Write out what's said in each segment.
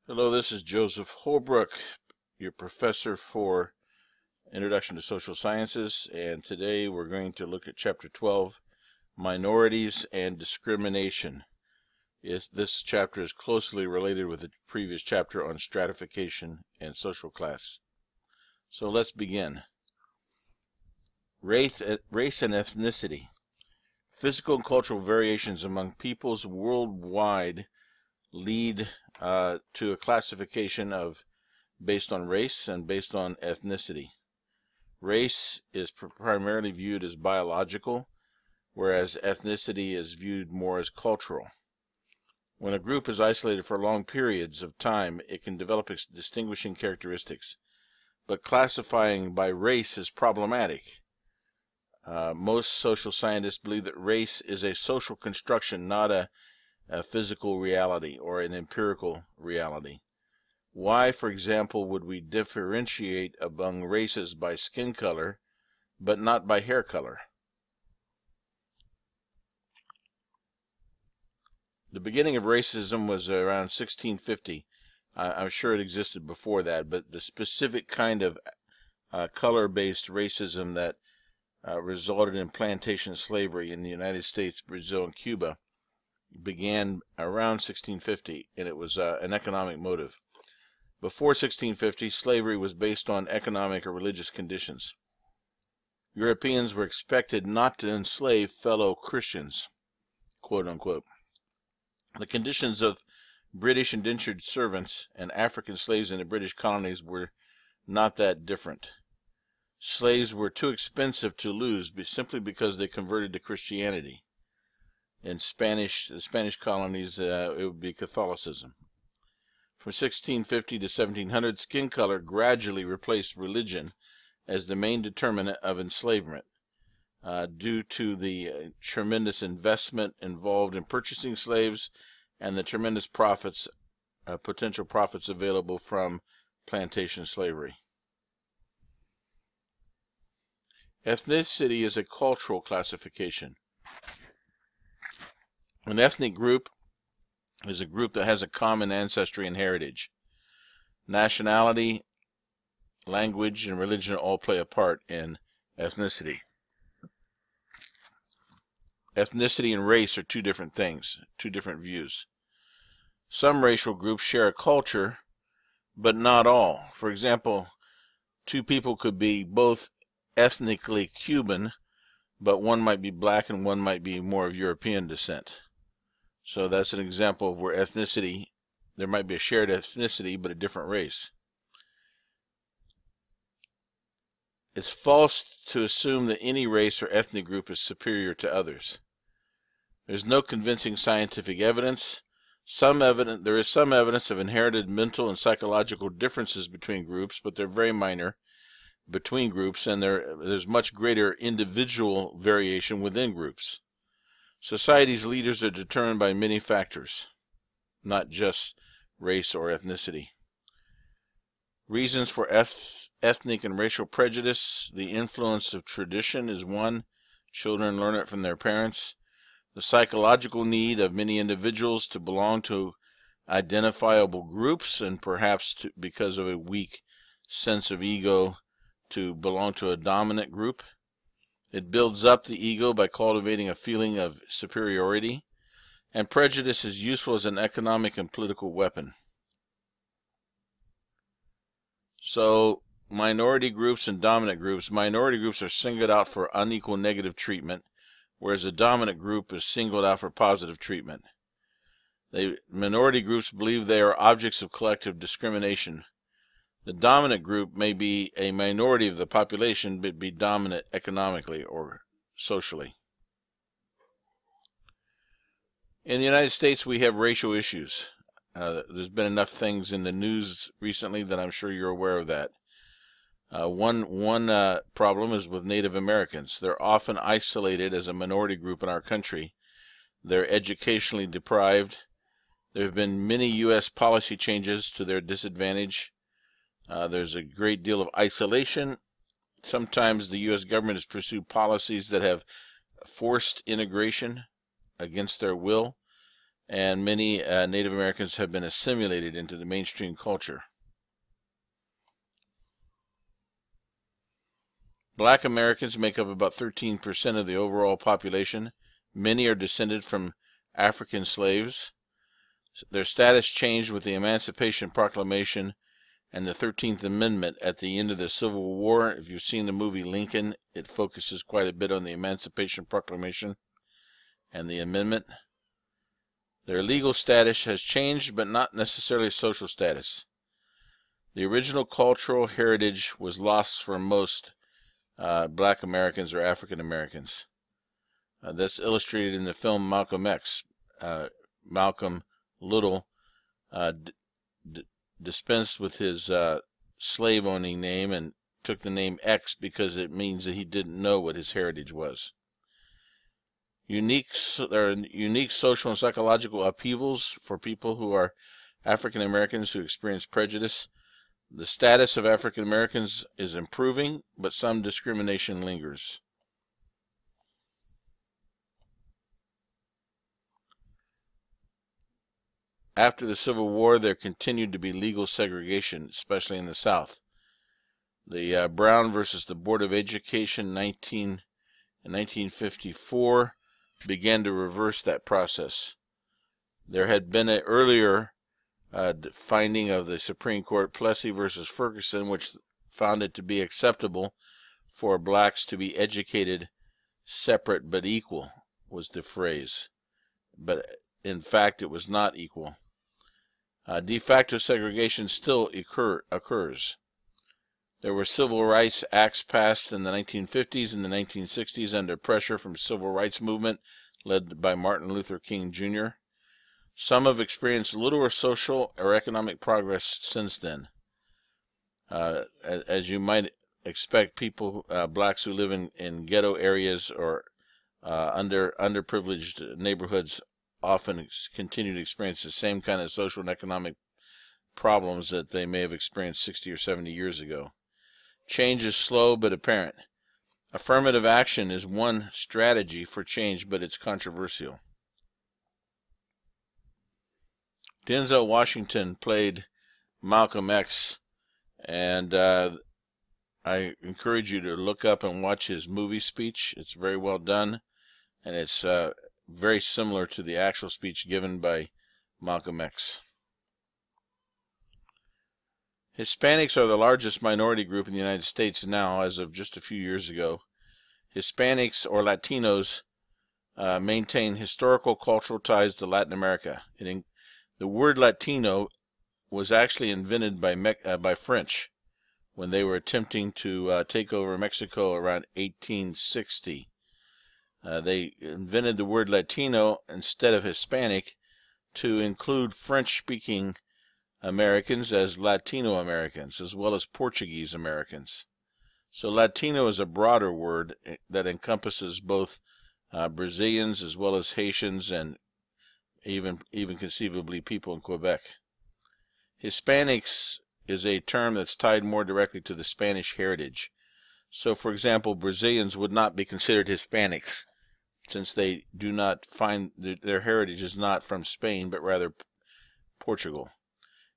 Hello, this is Joseph Holbrook, your professor for Introduction to Social Sciences, and today we're going to look at Chapter 12, Minorities and Discrimination. This chapter is closely related with the previous chapter on stratification and social class. So let's begin. Race and ethnicity. Physical and cultural variations among peoples worldwide lead to a classification based on race and based on ethnicity. Race is primarily viewed as biological, whereas ethnicity is viewed more as cultural. When a group is isolated for long periods of time, it can develop distinguishing characteristics, but classifying by race is problematic. Most social scientists believe that race is a social construction, not a physical reality or an empirical reality. Why, for example, would we differentiate among races by skin color, but not by hair color? The beginning of racism was around 1650. I'm sure it existed before that, but the specific kind of color-based racism that resulted in plantation slavery in the United States, Brazil, and Cuba began around 1650, and it was an economic motive. Before 1650, slavery was based on economic or religious conditions. Europeans were expected not to enslave fellow Christians, quote unquote. The conditions of British indentured servants and African slaves in the British colonies were not that different. Slaves were too expensive to lose simply because they converted to Christianity. In the Spanish colonies, it would be Catholicism. From 1650 to 1700, skin color gradually replaced religion as the main determinant of enslavement, due to the tremendous investment involved in purchasing slaves and the tremendous potential profits available from plantation slavery. Ethnicity is a cultural classification. An ethnic group is a group that has a common ancestry and heritage. Nationality, language, and religion all play a part in ethnicity. Ethnicity and race are two different things, two different views. Some racial groups share a culture, but not all. For example, two people could be both ethnically Cuban, but one might be black and one might be more of European descent. So that's an example of where ethnicity, there might be a shared ethnicity, but a different race. It's false to assume that any race or ethnic group is superior to others. There's no convincing scientific evidence. There is some evidence of inherited mental and psychological differences between groups, but they're very minor between groups, and there's much greater individual variation within groups. Society's leaders are determined by many factors, not just race or ethnicity. Reasons for ethnic and racial prejudice. The influence of tradition is one. Children learn it from their parents. The psychological need of many individuals to belong to identifiable groups, and perhaps because of a weak sense of ego, to belong to a dominant group. It builds up the ego by cultivating a feeling of superiority, and prejudice is useful as an economic and political weapon. So, minority groups and dominant groups. Minority groups are singled out for unequal negative treatment, whereas a dominant group is singled out for positive treatment. Minority groups believe they are objects of collective discrimination. The dominant group may be a minority of the population, but be dominant economically or socially. In the United States, we have racial issues. There's been enough things in the news recently that I'm sure you're aware of that. One problem is with Native Americans. They're often isolated as a minority group in our country. They're educationally deprived. There have been many U.S. policy changes to their disadvantage. There's a great deal of isolation. Sometimes the U.S. government has pursued policies that have forced integration against their will, and many Native Americans have been assimilated into the mainstream culture. Black Americans make up about 13% of the overall population. Many are descended from African slaves. Their status changed with the Emancipation Proclamation and the 13th Amendment at the end of the Civil War. If you've seen the movie Lincoln, it focuses quite a bit on the Emancipation Proclamation and the amendment. Their legal status has changed, but not necessarily social status. The original cultural heritage was lost for most Black Americans or African Americans. That's illustrated in the film Malcolm X. Malcolm Little dispensed with his slave-owning name and took the name X because it means that he didn't know what his heritage was. There are unique social and psychological upheavals for people who are African Americans who experience prejudice. The status of African Americans is improving, but some discrimination lingers. After the Civil War, there continued to be legal segregation, especially in the South. The Brown versus the Board of Education in 1954 began to reverse that process. There had been an earlier finding of the Supreme Court, Plessy versus Ferguson, which found it to be acceptable for blacks to be educated separate but equal, was the phrase. But in fact, it was not equal. De facto segregation still occurs. There were civil rights acts passed in the 1950s and the 1960s under pressure from civil rights movement led by Martin Luther King Jr. Some have experienced little or social or economic progress since then. As you might expect, people, blacks who live in ghetto areas or underprivileged neighborhoods often continue to experience the same kind of social and economic problems that they may have experienced 60 or 70 years ago. Change is slow but apparent. Affirmative action is one strategy for change, but it's controversial. Denzel Washington played Malcolm X, and I encourage you to look up and watch his movie speech. It's very well done, and it's very similar to the actual speech given by Malcolm X. Hispanics are the largest minority group in the United States now, as of just a few years ago. Hispanics, or Latinos, maintain historical cultural ties to Latin America. The word Latino was actually invented by French when they were attempting to take over Mexico around 1860. They invented the word Latino instead of Hispanic to include French-speaking Americans as Latino Americans, as well as Portuguese Americans. So Latino is a broader word that encompasses both Brazilians as well as Haitians and even conceivably people in Quebec. Hispanics is a term that's tied more directly to the Spanish heritage. So, for example, Brazilians would not be considered Hispanics, since they do not find their heritage is not from Spain, but rather Portugal.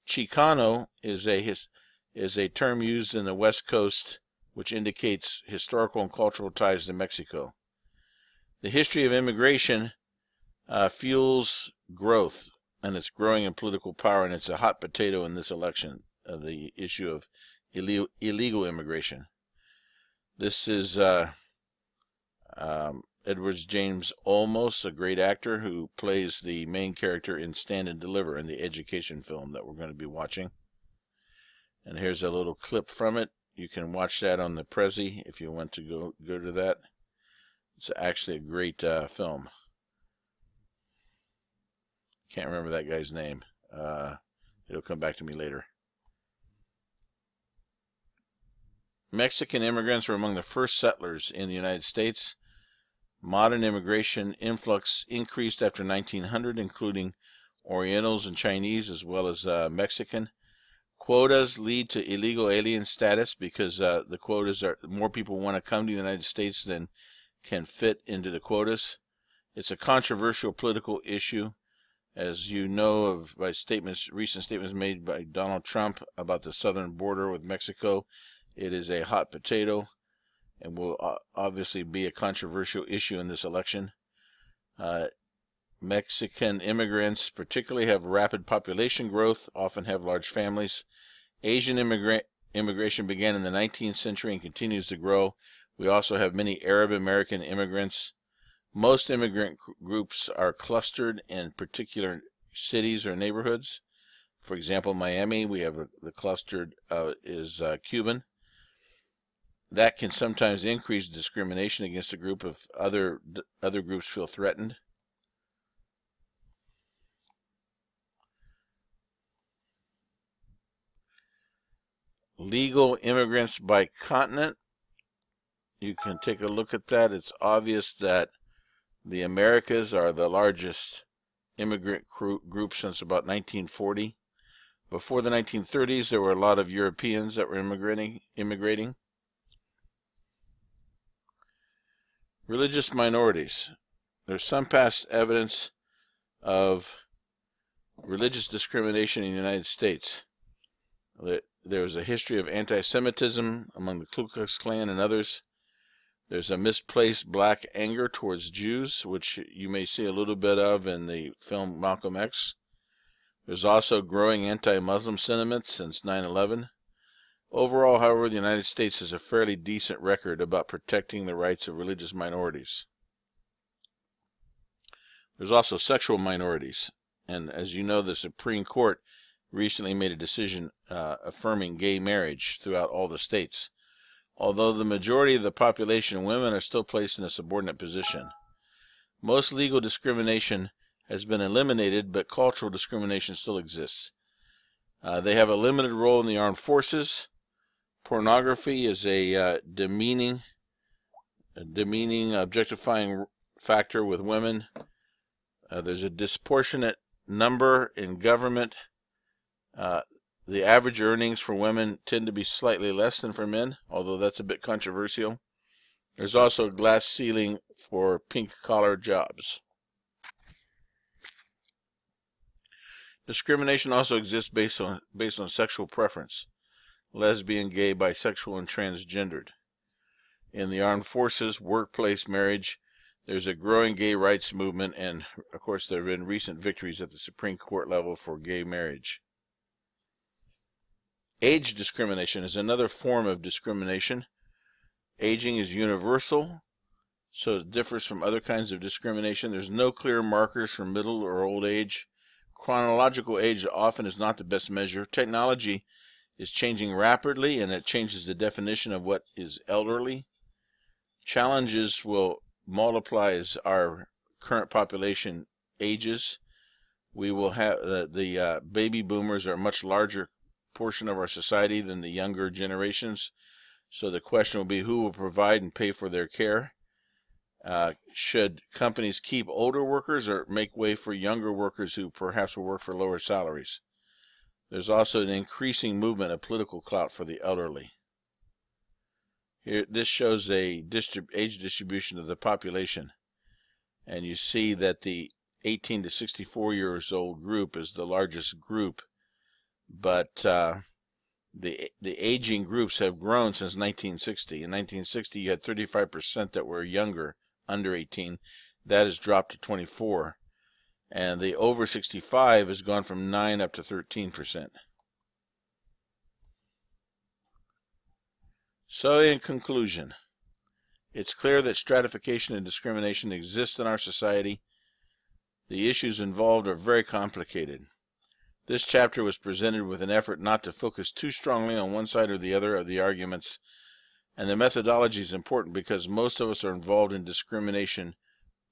Chicano is a term used in the West Coast, which indicates historical and cultural ties to Mexico. The history of immigration fuels growth, and it's growing in political power, and it's a hot potato in this election, the issue of illegal immigration. This is Edward James Olmos, a great actor who plays the main character in Stand and Deliver, in the education film that we're going to be watching. And here's a little clip from it. You can watch that on the Prezi if you want to go to that. It's actually a great film. Can't remember that guy's name. It'll come back to me later. Mexican immigrants were among the first settlers in the United States. Modern immigration influx increased after 1900, including Orientals and Chinese, as well as Mexican. Quotas lead to illegal alien status because the quotas are more people want to come to the United States than can fit into the quotas. It's a controversial political issue, as you know by recent statements made by Donald Trump about the southern border with Mexico, it is a hot potato and will obviously be a controversial issue in this election. Mexican immigrants particularly have rapid population growth, often have large families. Asian immigration began in the 19th century and continues to grow. We also have many Arab American immigrants. Most immigrant groups are clustered in particular cities or neighborhoods. For example, Miami, we have the clustered is Cuban. That can sometimes increase discrimination against a group if other groups feel threatened. Legal immigrants by continent. You can take a look at that. It's obvious that the Americas are the largest immigrant group since about 1940. Before the 1930s, there were a lot of Europeans that were immigrating. Religious minorities. There's some past evidence of religious discrimination in the United States. There was a history of anti-Semitism among the Ku Klux Klan and others. There's a misplaced black anger towards Jews, which you may see a little bit of in the film Malcolm X. There's also growing anti-Muslim sentiments since 9/11. Overall, however, the United States has a fairly decent record about protecting the rights of religious minorities. There's also sexual minorities, and as you know, the Supreme Court recently made a decision affirming gay marriage throughout all the states. Although the majority of the population, women, are still placed in a subordinate position. Most legal discrimination has been eliminated, but cultural discrimination still exists. They have a limited role in the armed forces. Pornography is a demeaning, objectifying factor with women. There's a disproportionate number in government. The average earnings for women tend to be slightly less than for men, although that's a bit controversial. There's also a glass ceiling for pink-collar jobs. Discrimination also exists based on sexual preference: lesbian, gay, bisexual, and transgendered. In the armed forces, workplace, marriage, there's a growing gay rights movement, and of course there have been recent victories at the Supreme Court level for gay marriage. Age discrimination is another form of discrimination. Aging is universal, so it differs from other kinds of discrimination. There's no clear markers for middle or old age. Chronological age often is not the best measure. Technology is changing rapidly, and it changes the definition of what is elderly. Challenges will multiply as our current population ages. We will have the baby boomers are a much larger portion of our society than the younger generations. So the question will be, who will provide and pay for their care? Should companies keep older workers or make way for younger workers who perhaps will work for lower salaries? There's also an increasing movement of political clout for the elderly. Here, this shows a age distribution of the population, and you see that the 18 to 64 years old group is the largest group, but the aging groups have grown since 1960. In 1960, you had 35% that were younger, under 18. That has dropped to 24, and the over 65 has gone from 9 up to 13%. So in conclusion, it's clear that stratification and discrimination exist in our society. The issues involved are very complicated. This chapter was presented with an effort not to focus too strongly on one side or the other of the arguments, and the methodology is important because most of us are involved in discrimination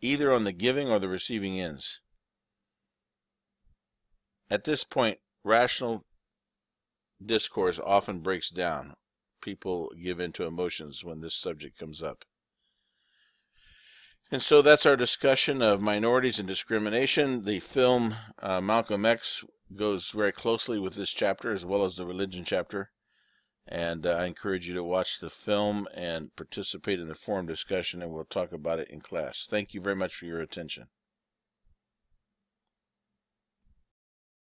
either on the giving or the receiving ends. At this point, rational discourse often breaks down. People give in to emotions when this subject comes up. And so that's our discussion of minorities and discrimination. The film Malcolm X goes very closely with this chapter as well as the religion chapter. And I encourage you to watch the film and participate in the forum discussion, and we'll talk about it in class. Thank you very much for your attention.